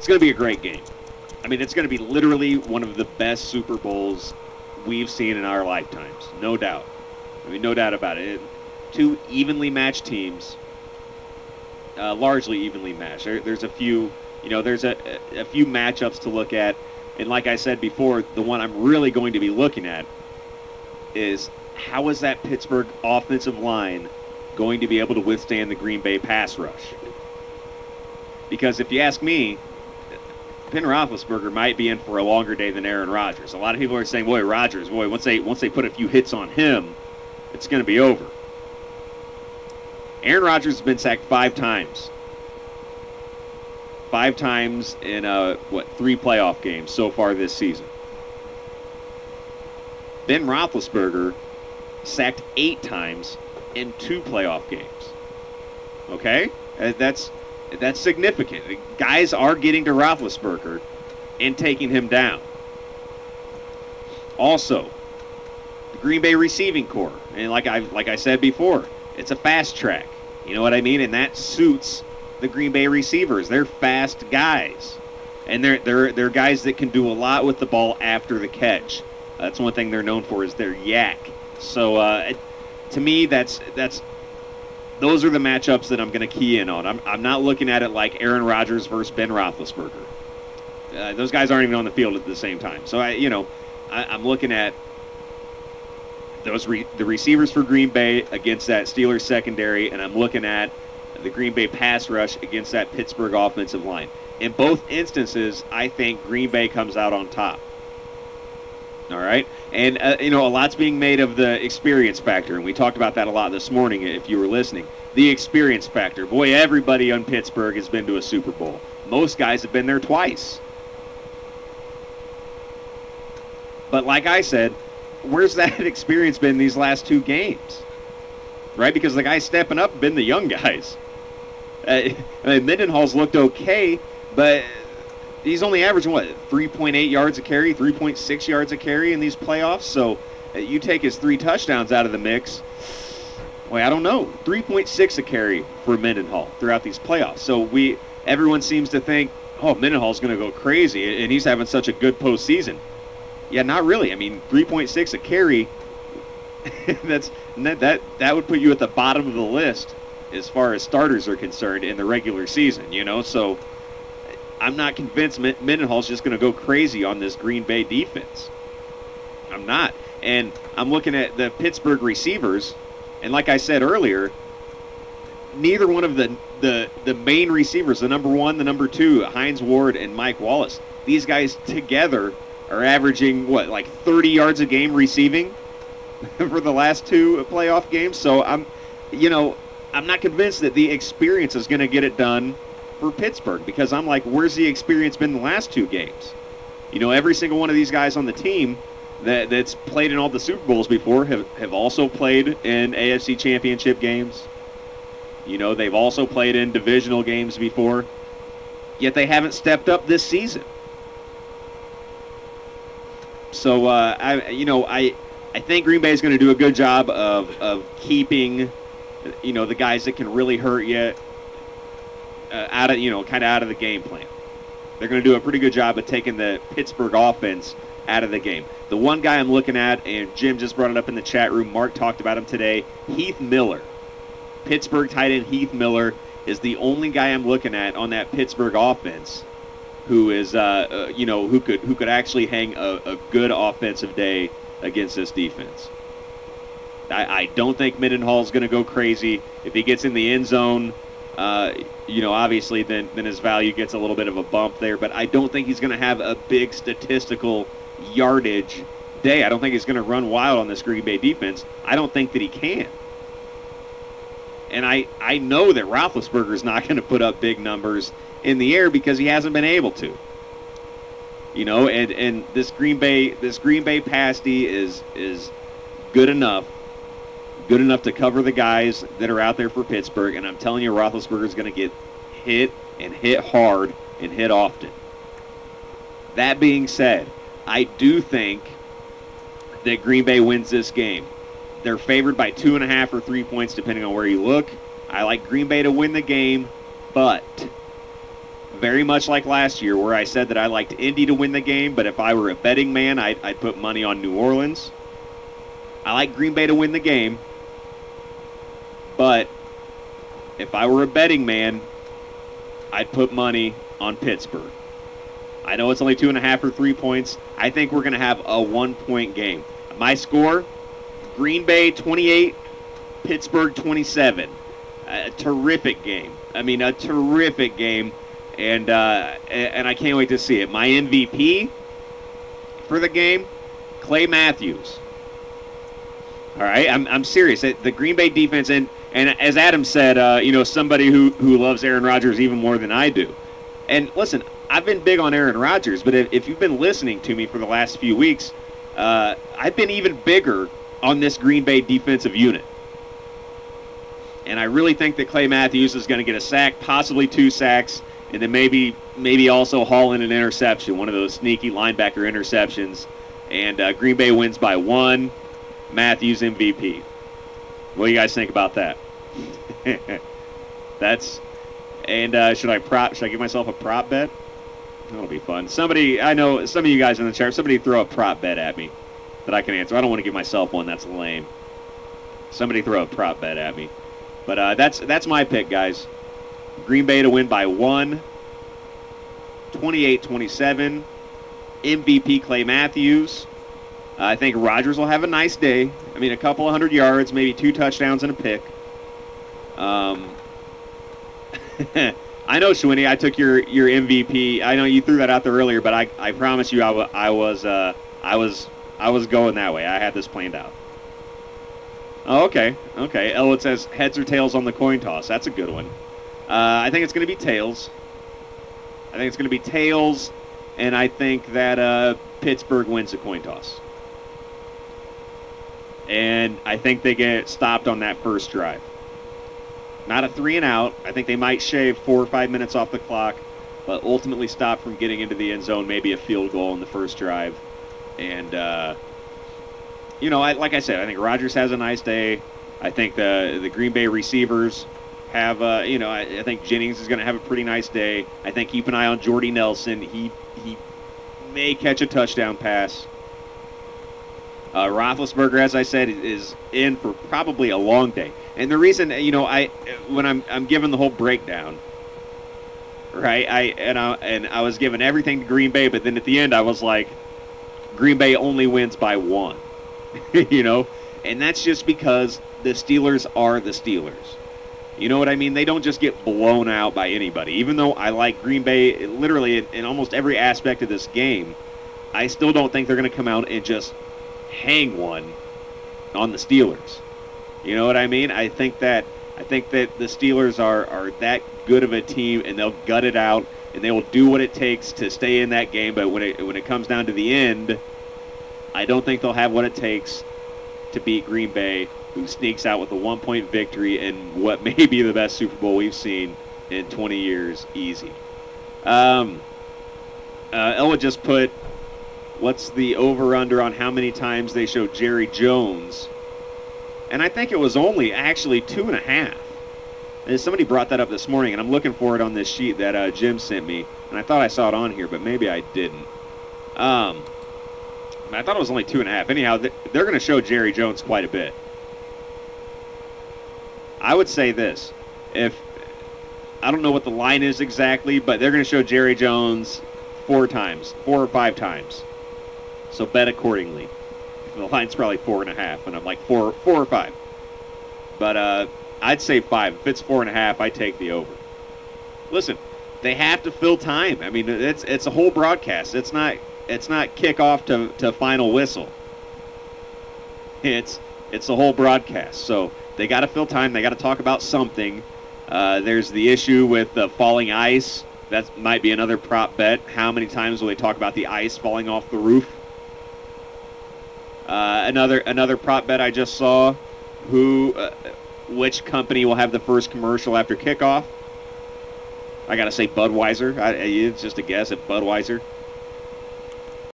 It's going to be a great game. I mean, it's going to be literally one of the best Super Bowls we've seen in our lifetimes, no doubt. I mean, no doubt about it. Two evenly matched teams, largely evenly matched. There's a few, there's a few matchups to look at. And like I said before, the one I'm really going to be looking at is how is that Pittsburgh offensive line going to be able to withstand the Green Bay pass rush? Because if you ask me, Ben Roethlisberger might be in for a longer day than Aaron Rodgers. A lot of people are saying, Rodgers, once they put a few hits on him, it's going to be over. Aaron Rodgers has been sacked 5 times. 5 times in, 3 playoff games so far this season. Ben Roethlisberger sacked 8 times in 2 playoff games. Okay? That's significant. Guys are getting to Roethlisberger and taking him down. Also, the Green Bay receiving corps, and like I said before, it's a fast track. You know what I mean? And that suits the Green Bay receivers. They're fast guys, and they're guys that can do a lot with the ball after the catch. That's one thing they're known for, is their yak. So to me, those are the matchups that I'm going to key in on. I'm not looking at it like Aaron Rodgers versus Ben Roethlisberger. Those guys aren't even on the field at the same time. So I'm looking at the receivers for Green Bay against that Steelers secondary, and I'm looking at the Green Bay pass rush against that Pittsburgh offensive line. In both instances, I think Green Bay comes out on top. All right? And, a lot's being made of the experience factor, and we talked about that a lot this morning if you were listening. The experience factor. Boy, everybody on Pittsburgh has been to a Super Bowl. Most guys have been there twice. But like I said, where's that experience been these last 2 games? Right? Because the guys stepping up have been the young guys. Mendenhall's looked okay, but he's only averaging, 3.8 yards a carry, 3.6 yards a carry in these playoffs. So you take his 3 touchdowns out of the mix. Boy, I don't know. 3.6 a carry for Mendenhall throughout these playoffs. So everyone seems to think, Mendenhall's going to go crazy, and he's having such a good postseason. Yeah, not really. I mean, 3.6 a carry, that would put you at the bottom of the list as far as starters are concerned in the regular season, So I'm not convinced Mendenhall's just going to go crazy on this Green Bay defense. I'm not. And I'm looking at the Pittsburgh receivers, and like I said earlier, neither one of the main receivers, the number 1, the number 2, Hines Ward and Mike Wallace, these guys together are averaging, 30 yards a game receiving for the last 2 playoff games. So I'm not convinced that the experience is going to get it done for Pittsburgh, because I'm like, where's the experience been the last 2 games? Every single one of these guys on the team that's played in all the Super Bowls before have also played in AFC Championship games. They've also played in divisional games before, yet they haven't stepped up this season. So I think Green Bay is going to do a good job of keeping, the guys that can really hurt you out of the game plan. They're going to do a pretty good job of taking the Pittsburgh offense out of the game. The one guy I'm looking at, and Jim just brought it up in the chat room, Mark talked about him today, Heath Miller. Pittsburgh tight end Heath Miller is the only guy I'm looking at on that Pittsburgh offense who is, who could actually hang a good offensive day against this defense. I don't think Mendenhall's going to go crazy. If he gets in the end zone, obviously then his value gets a little bit of a bump there. But I don't think he's going to have a big statistical yardage day. I don't think he's going to run wild on this Green Bay defense. I don't think that he can. And I know that Roethlisberger's not going to put up big numbers in the air because he hasn't been able to. And this Green Bay pass D is good enough to cover the guys that are out there for Pittsburgh. And I'm telling you, Roethlisberger's going to get hit and hit hard and hit often. That being said, I do think that Green Bay wins this game. They're favored by 2.5 or 3 points, depending on where you look. I like Green Bay to win the game, but very much like last year, where I said that I liked Indy to win the game, but if I were a betting man, I'd put money on New Orleans. I like Green Bay to win the game, but if I were a betting man, I'd put money on Pittsburgh. I know it's only 2.5 or 3 points. I think we're going to have a 1-point game. My score, Green Bay 28, Pittsburgh 27. A terrific game. I mean, a terrific game, and I can't wait to see it. My MVP for the game, Clay Matthews. All right, I'm serious. The Green Bay defense, and as Adam said, somebody who loves Aaron Rodgers even more than I do. And listen, I've been big on Aaron Rodgers, but if you've been listening to me for the last few weeks, I've been even bigger on this Green Bay defensive unit. And I really think that Clay Matthews is going to get a sack, possibly 2 sacks, and then maybe also haul in an interception, one of those sneaky linebacker interceptions. And Green Bay wins by 1. Matthews MVP. What do you guys think about that? Should I give myself a prop bet? That'll be fun. I know some of you guys in the chat, somebody throw a prop bet at me that I can answer. I don't want to give myself one. That's lame. Somebody throw a prop bet at me. But that's my pick, guys. Green Bay to win by 1. 28-27. MVP Clay Matthews. I think Rodgers will have a nice day. I mean, a couple of 100 yards, maybe 2 touchdowns and a pick. I know, Schwinny, I took your MVP. I know you threw that out there earlier, but I promise you I was going that way. I had this planned out. Oh, okay. Elwood says heads or tails on the coin toss. That's a good one. I think it's going to be tails. And I think that Pittsburgh wins the coin toss. And I think they get stopped on that first drive. Not a 3 and out. I think they might shave 4 or 5 minutes off the clock, but ultimately stop from getting into the end zone, maybe a field goal in the first drive. And, like I said, I think Rodgers has a nice day. I think the Green Bay receivers have, I think Jennings is going to have a pretty nice day. I think keep an eye on Jordy Nelson. He may catch a touchdown pass. Roethlisberger, as I said, is in for probably a long day. And the reason, when I'm giving the whole breakdown, right? I was giving everything to Green Bay, but then at the end I was like, Green Bay only wins by 1, and that's just because the Steelers are the Steelers. You know what I mean? They don't just get blown out by anybody. Even though I like Green Bay literally in almost every aspect of this game, I still don't think they're going to come out and just hang one on the Steelers. You know what I mean? I think that the Steelers are that good of a team, and they'll gut it out, and they will do what it takes to stay in that game. But when it comes down to the end, I don't think they'll have what it takes to beat Green Bay, who sneaks out with a 1-point victory in what may be the best Super Bowl we've seen in 20 years, easy. Elwood just put, what's the over-under on how many times they show Jerry Jones? And I think it was only actually 2.5. And somebody brought that up this morning, and I'm looking for it on this sheet that Jim sent me. And I thought I saw it on here, but maybe I didn't. I thought it was only 2.5. Anyhow, they're going to show Jerry Jones quite a bit. I would say this. I don't know what the line is exactly, but they're going to show Jerry Jones 4 or 5 times. So bet accordingly. The line's probably 4.5, and I'm like 4 or 5. But I'd say 5. If it's 4.5, I take the over. Listen, they have to fill time. I mean, it's a whole broadcast. It's not kickoff to final whistle. It's the whole broadcast. So they got to fill time. They got to talk about something. There's the issue with the falling ice. That might be another prop bet. How many times will they talk about the ice falling off the roof? Another prop bet I just saw. Which company will have the first commercial after kickoff? I gotta say Budweiser. It's just a guess at Budweiser.